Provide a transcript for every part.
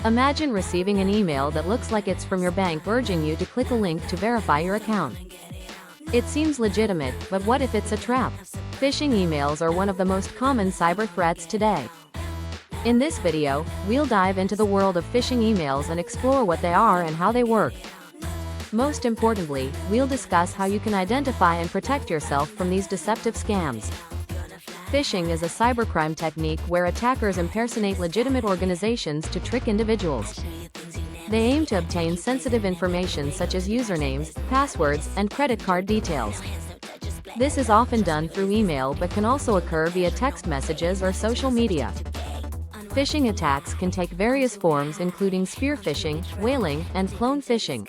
Imagine receiving an email that looks like it's from your bank urging you to click a link to verify your account. It seems legitimate, but what if it's a trap? Phishing emails are one of the most common cyber threats today. In this video, we'll dive into the world of phishing emails and explore what they are and how they work. Most importantly, we'll discuss how you can identify and protect yourself from these deceptive scams. Phishing is a cybercrime technique where attackers impersonate legitimate organizations to trick individuals. They aim to obtain sensitive information such as usernames, passwords, and credit card details. This is often done through email but can also occur via text messages or social media. Phishing attacks can take various forms including spear phishing, whaling, and clone phishing.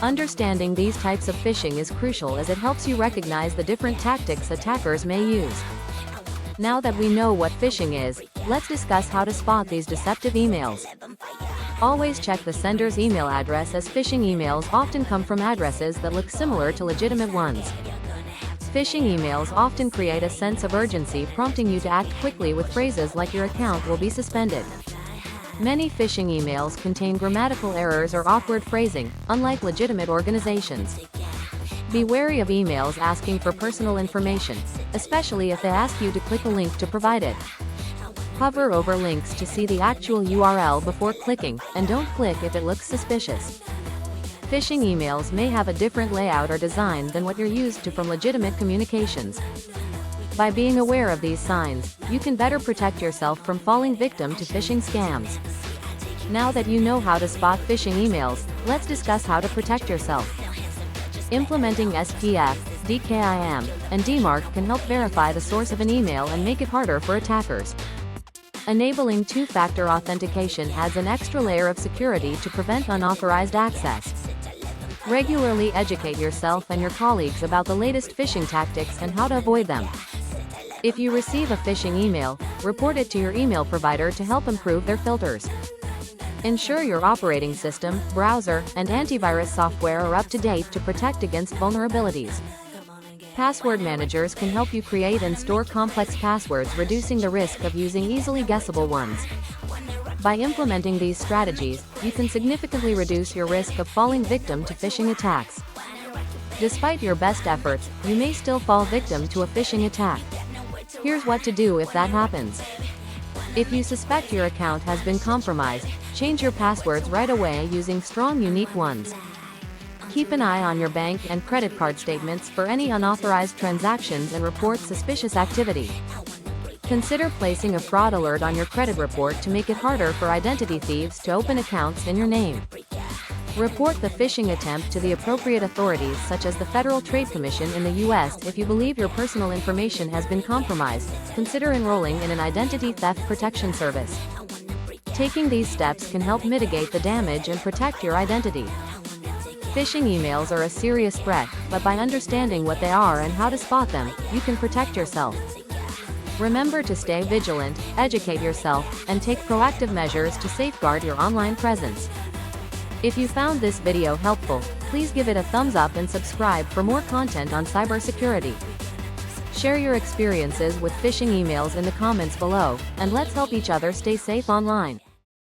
Understanding these types of phishing is crucial as it helps you recognize the different tactics attackers may use. Now that we know what phishing is, let's discuss how to spot these deceptive emails. Always check the sender's email address as phishing emails often come from addresses that look similar to legitimate ones. Phishing emails often create a sense of urgency, prompting you to act quickly with phrases like your account will be suspended. Many phishing emails contain grammatical errors or awkward phrasing, unlike legitimate organizations. Be wary of emails asking for personal information, especially if they ask you to click a link to provide it. Hover over links to see the actual URL before clicking, and don't click if it looks suspicious. Phishing emails may have a different layout or design than what you're used to from legitimate communications. By being aware of these signs, you can better protect yourself from falling victim to phishing scams. Now that you know how to spot phishing emails, let's discuss how to protect yourself. Implementing SPF, DKIM, and DMARC can help verify the source of an email and make it harder for attackers. Enabling two-factor authentication adds an extra layer of security to prevent unauthorized access. Regularly educate yourself and your colleagues about the latest phishing tactics and how to avoid them. If you receive a phishing email, report it to your email provider to help improve their filters. Ensure your operating system, browser, and antivirus software are up to date to protect against vulnerabilities. Password managers can help you create and store complex passwords, reducing the risk of using easily guessable ones. By implementing these strategies, you can significantly reduce your risk of falling victim to phishing attacks. Despite your best efforts, you may still fall victim to a phishing attack. Here's what to do if that happens. If you suspect your account has been compromised, change your passwords right away using strong, unique ones. Keep an eye on your bank and credit card statements for any unauthorized transactions and report suspicious activity. Consider placing a fraud alert on your credit report to make it harder for identity thieves to open accounts in your name. Report the phishing attempt to the appropriate authorities such as the Federal Trade Commission in the U.S. If you believe your personal information has been compromised, consider enrolling in an identity theft protection service. Taking these steps can help mitigate the damage and protect your identity. Phishing emails are a serious threat, but by understanding what they are and how to spot them, you can protect yourself. Remember to stay vigilant, educate yourself, and take proactive measures to safeguard your online presence. If you found this video helpful, please give it a thumbs up and subscribe for more content on cybersecurity. Share your experiences with phishing emails in the comments below, and let's help each other stay safe online.